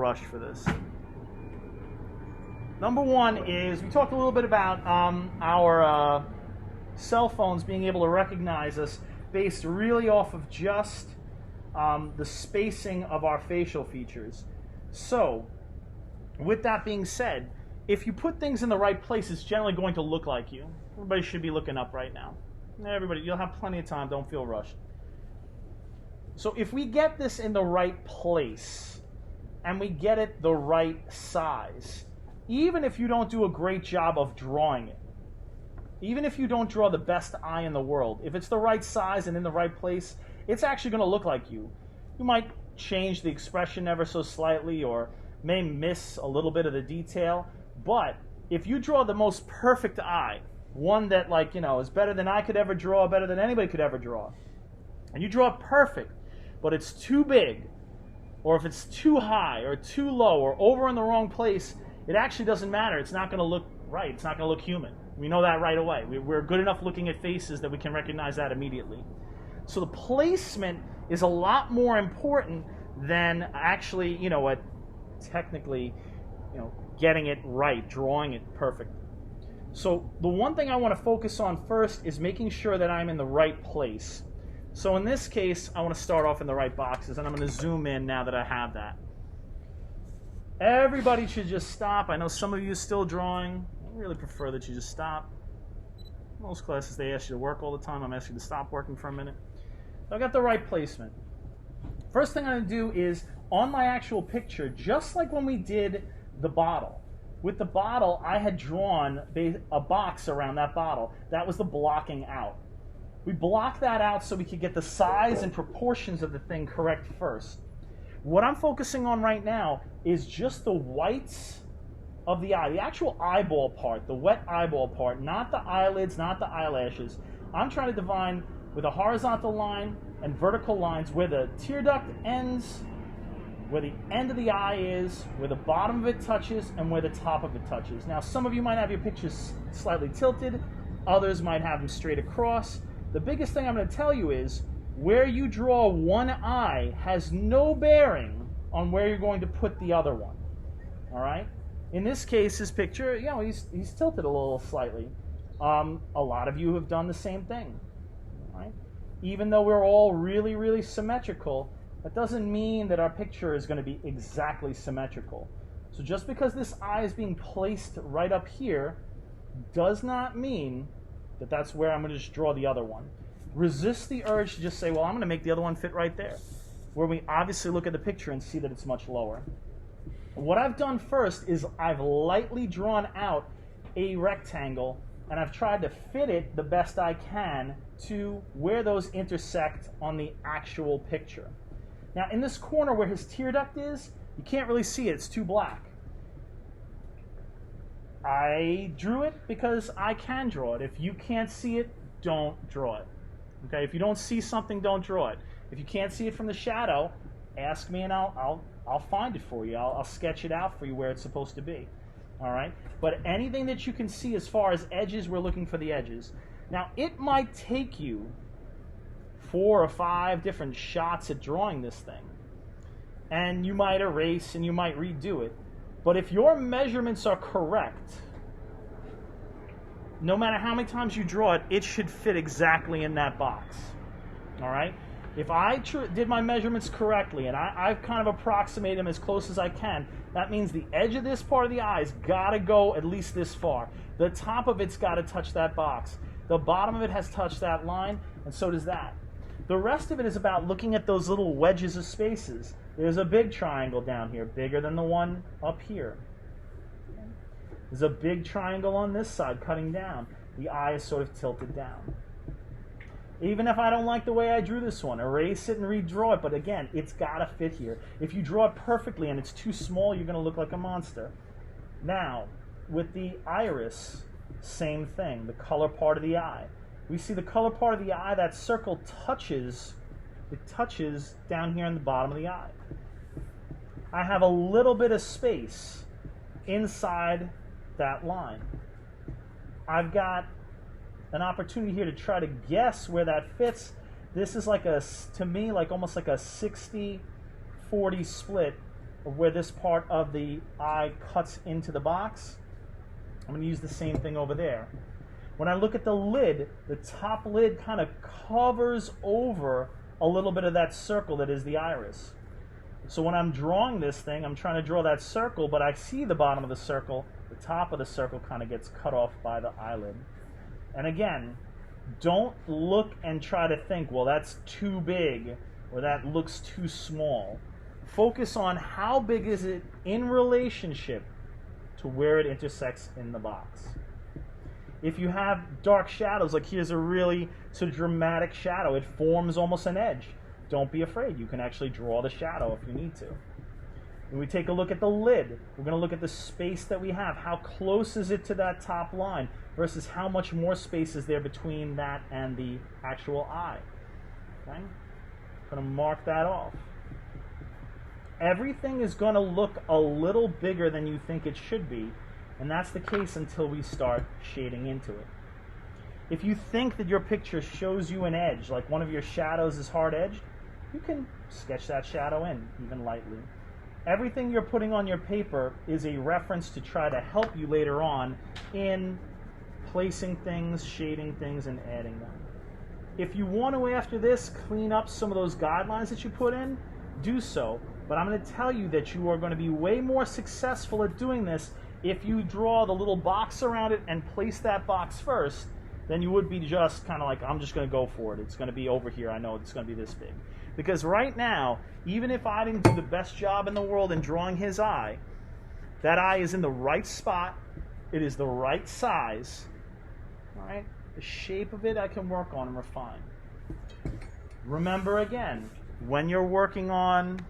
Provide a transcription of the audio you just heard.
rush for this. Number one is, we talked a little bit about our cell phones being able to recognize us based really off of just the spacing of our facial features. So, with that being said, if you put things in the right place, it's generally going to look like you. Everybody should be looking up right now. Everybody, you'll have plenty of time, don't feel rushed. So if we get this in the right place, and we get it the right size, even if you don't do a great job of drawing it, even if you don't draw the best eye in the world, if it's the right size and in the right place, it's actually going to look like you. You might change the expression ever so slightly, or may miss a little bit of the detail, but if you draw the most perfect eye, one that, like, you know, is better than I could ever draw, better than anybody could ever draw, and you draw it perfect, but it's too big, or if it's too high or too low or over in the wrong place, it actually doesn't matter. It's not going to look right. It's not going to look human. We know that right away. We're good enough looking at faces that we can recognize that immediately. So the placement is a lot more important than actually, you know, technically, you know, getting it right, drawing it perfect. So the one thing I want to focus on first is making sure that I'm in the right place. So in this case, I want to start off in the right boxes, and I'm going to zoom in now that I have that. Everybody should just stop. I know some of you are still drawing. I really prefer that you just stop. Most classes, they ask you to work all the time. I'm asking you to stop working for a minute. So I got the right placement. First thing I'm going to do is, on my actual picture, just like when we did the bottle. With the bottle, I had drawn a box around that bottle. That was the blocking out. We blocked that out so we could get the size and proportions of the thing correct first. What I'm focusing on right now is just the whites of the eye, the actual eyeball part, the wet eyeball part, not the eyelids, not the eyelashes. I'm trying to define with a horizontal line and vertical lines where the tear duct ends, where the end of the eye is, where the bottom of it touches, and where the top of it touches. Now, some of you might have your pictures slightly tilted, others might have them straight across. The biggest thing I'm going to tell you is, where you draw one eye has no bearing on where you're going to put the other one. All right? In this case, his picture, you know, he's tilted a little slightly. A lot of you have done the same thing. All right? Even though we're all really, really symmetrical, that doesn't mean that our picture is going to be exactly symmetrical. So just because this eye is being placed right up here does not mean that that's where I'm going to just draw the other one. Resist the urge to just say, well, I'm going to make the other one fit right there, where we obviously look at the picture and see that it's much lower. What I've done first is I've lightly drawn out a rectangle, and I've tried to fit it the best I can to where those intersect on the actual picture. Now, in this corner where his tear duct is, you can't really see it. It's too black. I drew it because I can draw it. If you can't see it, don't draw it. Okay? If you don't see something, don't draw it. If you can't see it from the shadow, ask me and I'll find it for you. I'll sketch it out for you where it's supposed to be. All right? But anything that you can see as far as edges, we're looking for the edges. Now, it might take you 4 or 5 different shots at drawing this thing. And you might erase and you might redo it. But if your measurements are correct, no matter how many times you draw it, it should fit exactly in that box. All right? If I did my measurements correctly, and I've kind of approximated them as close as I can, that means the edge of this part of the eye's got to go at least this far. The top of it's got to touch that box. The bottom of it has touched that line, and so does that. The rest of it is about looking at those little wedges of spaces. There's a big triangle down here, bigger than the one up here. There's a big triangle on this side cutting down. The eye is sort of tilted down. Even if I don't like the way I drew this one, erase it and redraw it. But again, it's got to fit here. If you draw it perfectly and it's too small, you're going to look like a monster. Now, with the iris, same thing, the color part of the eye. We see the color part of the eye, that circle touches, it touches down here in the bottom of the eye. I have a little bit of space inside that line. I've got an opportunity here to try to guess where that fits. This is like to me, like almost like a 60-40 split of where this part of the eye cuts into the box, I'm going to use the same thing over there. When I look at the lid, the top lid kind of covers over a little bit of that circle that is the iris. So when I'm drawing this thing, I'm trying to draw that circle, but I see the bottom of the circle. The top of the circle kind of gets cut off by the eyelid. And again, don't look and try to think, well, that's too big or that looks too small. Focus on how big is it in relationship to where it intersects in the box. If you have dark shadows, like here's a really sort of dramatic shadow, it forms almost an edge. Don't be afraid. You can actually draw the shadow if you need to. When we take a look at the lid, we're going to look at the space that we have. How close is it to that top line versus how much more space is there between that and the actual eye. Okay? I'm going to mark that off. Everything is going to look a little bigger than you think it should be, and that's the case until we start shading into it. If you think that your picture shows you an edge, like one of your shadows is hard-edged, you can sketch that shadow in, even lightly. Everything you're putting on your paper is a reference to try to help you later on in placing things, shading things, and adding them. If you want to, after this, clean up some of those guidelines that you put in, do so. But I'm going to tell you that you are going to be way more successful at doing this if you draw the little box around it and place that box first, then you would be just kind of like, I'm just going to go for it. It's going to be over here. I know it's going to be this big. Because right now, even if I didn't do the best job in the world in drawing his eye, that eye is in the right spot. It is the right size. All right? The shape of it I can work on and refine. Remember again, when you're working on